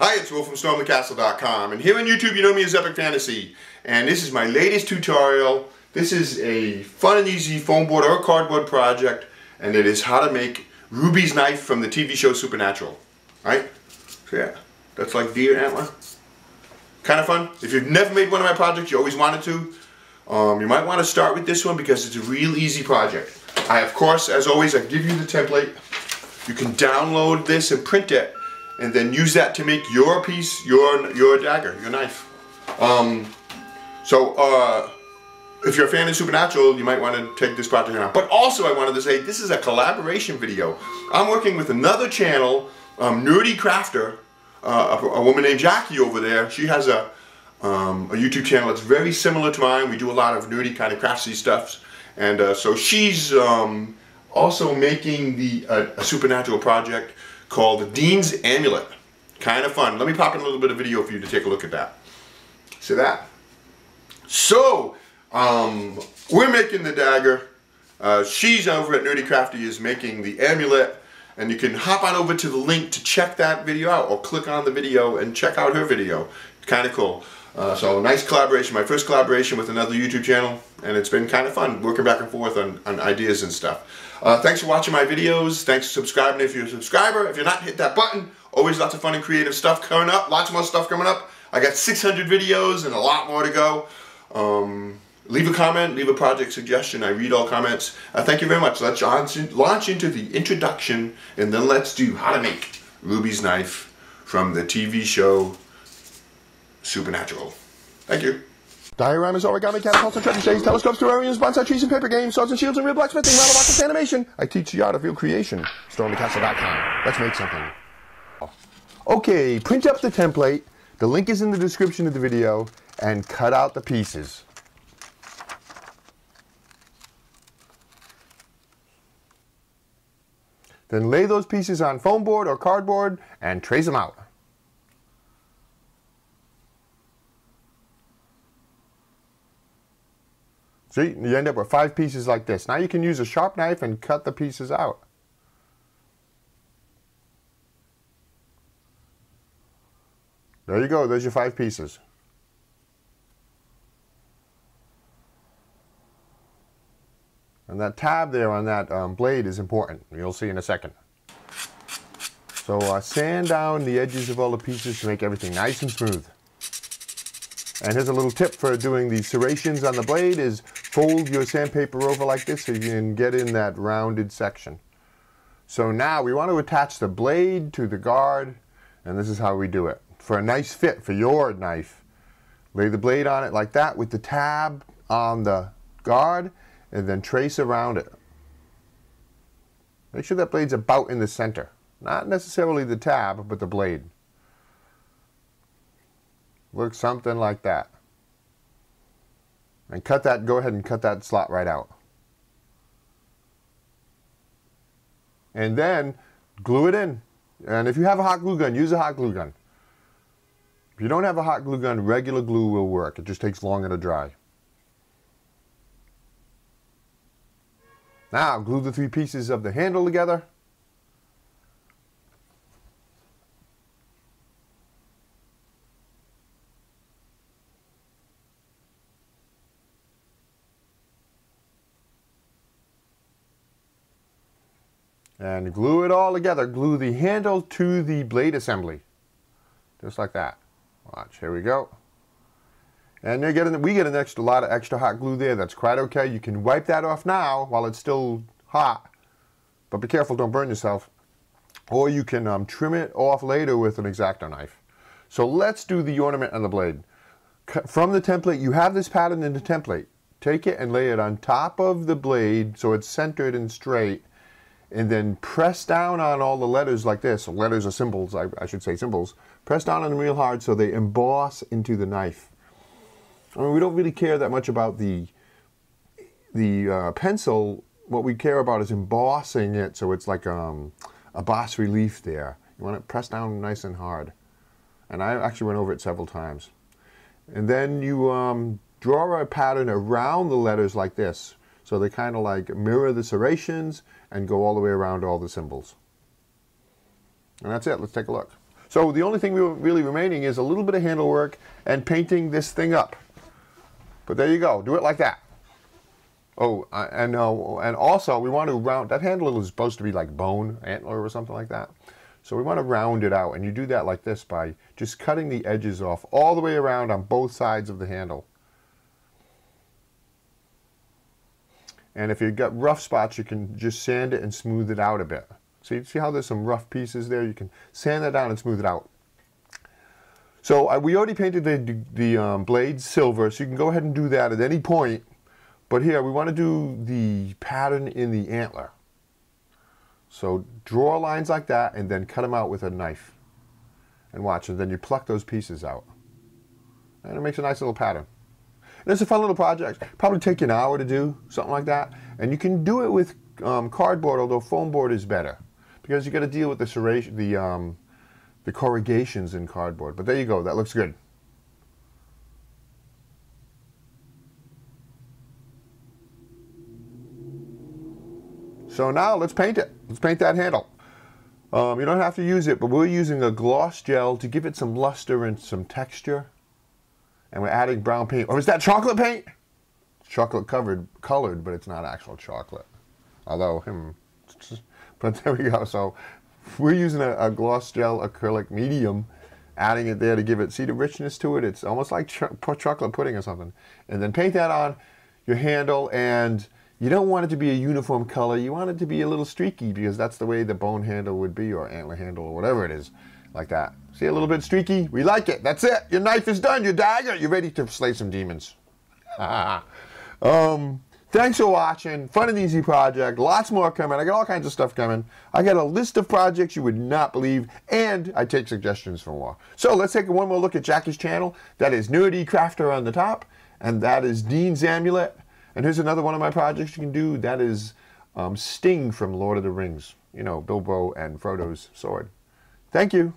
Hi, it's Will from StormTheCastle.com, and here on YouTube you know me as Epic Fantasy, and this is my latest tutorial. This is a fun and easy foam board or cardboard project, and it is how to make Ruby's knife from the TV show Supernatural. Right? So yeah, that's like deer antler. Kind of fun. If you've never made one of my projects, you always wanted to, you might want to start with this one because it's a real easy project. Of course, as always, I give you the template. You can download this and print it, and then use that to make your piece, your dagger, your knife. If you're a fan of Supernatural, you might want to take this project on. But also I wanted to say, this is a collaboration video. I'm working with another channel, NerdEcrafter, a woman named Jackie over there. She has a YouTube channel that's very similar to mine. We do a lot of nerdy kind of craftsy stuff. And so she's also making a Supernatural project called the Dean's Amulet. Kind of fun. Let me pop in a little bit of video for you to take a look at that. See that? So, we're making the dagger. She's over at NerdEcrafter is making the amulet. And you can hop on over to the link to check that video out, or click on the video and check out her video. Kind of cool. So nice collaboration, my first collaboration with another YouTube channel, and it's been kind of fun working back and forth on ideas and stuff. Thanks for watching my videos. Thanks for subscribing if you're a subscriber. If you're not, hit that button. Always lots of fun and creative stuff coming up. Lots more stuff coming up. I got 600 videos and a lot more to go. Leave a comment, leave a project suggestion. I read all comments. Thank you very much. Let's launch into the introduction, and then let's do how to make Ruby's knife from the TV show Supernatural. Thank you. Dioramas, origami, catapults, and treasure telescopes, terrariums, bonsai trees, and paper games, swords and shields, and real blacksmithing, model rockets, animation. I teach the art of real creation. StormTheCastle.com. Let's make something. Okay, print up the template. The link is in the description of the video, and cut out the pieces. Then lay those pieces on foam board or cardboard and trace them out. See, you end up with 5 pieces like this. Now you can use a sharp knife and cut the pieces out. There you go, there's your 5 pieces. And that tab there on that blade is important. You'll see in a second. So sand down the edges of all the pieces to make everything nice and smooth. And here's a little tip for doing the serrations on the blade is fold your sandpaper over like this so you can get in that rounded section. So now we want to attach the blade to the guard, and this is how we do it. For a nice fit for your knife, lay the blade on it like that with the tab on the guard, and then trace around it. Make sure that blade's about in the center. Not necessarily the tab, but the blade. Look something like that. And cut that, go ahead and cut that slot right out. And then glue it in. And if you have a hot glue gun, use a hot glue gun. If you don't have a hot glue gun, regular glue will work. It just takes longer to dry. Now glue the 3 pieces of the handle together. And glue it all together. Glue the handle to the blade assembly. Just like that. Watch, here we go. And we get a lot of extra hot glue there. That's quite okay. You can wipe that off now while it's still hot. But be careful, don't burn yourself. Or you can trim it off later with an X-Acto knife. So let's do the ornament on the blade. From the template, you have this pattern in the template. Take it and lay it on top of the blade so it's centered and straight. And then press down on all the letters like this. So letters or symbols, I should say symbols. Press down on them real hard so they emboss into the knife. I mean, we don't really care that much about the pencil. What we care about is embossing it so it's like a bas relief there. You want it pressed down nice and hard. And I actually went over it several times. And then you draw a pattern around the letters like this. So they kind of like mirror the serrations and go all the way around all the symbols. And that's it. Let's take a look. So the only thing really remaining is a little bit of handle work and painting this thing up. But there you go. Do it like that. Oh, and also we want to round, that handle is supposed to be like bone, antler or something like that. So we want to round it out, and you do that like this by just cutting the edges off all the way around on both sides of the handle. And if you've got rough spots, you can just sand it and smooth it out a bit. See how there's some rough pieces there? You can sand that down and smooth it out. So we already painted the blades silver, so you can go ahead and do that at any point. But here, we want to do the pattern in the antler. So draw lines like that and then cut them out with a knife. And watch, and then you pluck those pieces out. And it makes a nice little pattern. And it's a fun little project. Probably take you an hour to do, something like that. And you can do it with cardboard, although foam board is better. Because you got to deal with the serration, the corrugations in cardboard. But there you go, that looks good. So now let's paint it. Let's paint that handle. You don't have to use it, but we're using a gloss gel to give it some luster and some texture. And we're adding brown paint. Or is that chocolate paint? It's chocolate colored, but it's not actual chocolate. Although, but there we go. So we're using a gloss gel acrylic medium, adding it there to give it, see the richness to it? It's almost like chocolate pudding or something. And then paint that on your handle, and you don't want it to be a uniform color. You want it to be a little streaky because that's the way the bone handle would be, or antler handle, or whatever it is, like that. See, a little bit streaky? We like it. That's it. Your knife is done. Your dagger. You're ready to slay some demons. Thanks for watching. Fun and easy project. Lots more coming. I got all kinds of stuff coming. I got a list of projects you would not believe, and I take suggestions from more. So let's take one more look at Jackie's channel. That is NerdEcrafter on the top, and that is Dean's Amulet. And here's another one of my projects you can do. That is Sting from Lord of the Rings. You know, Bilbo and Frodo's sword. Thank you.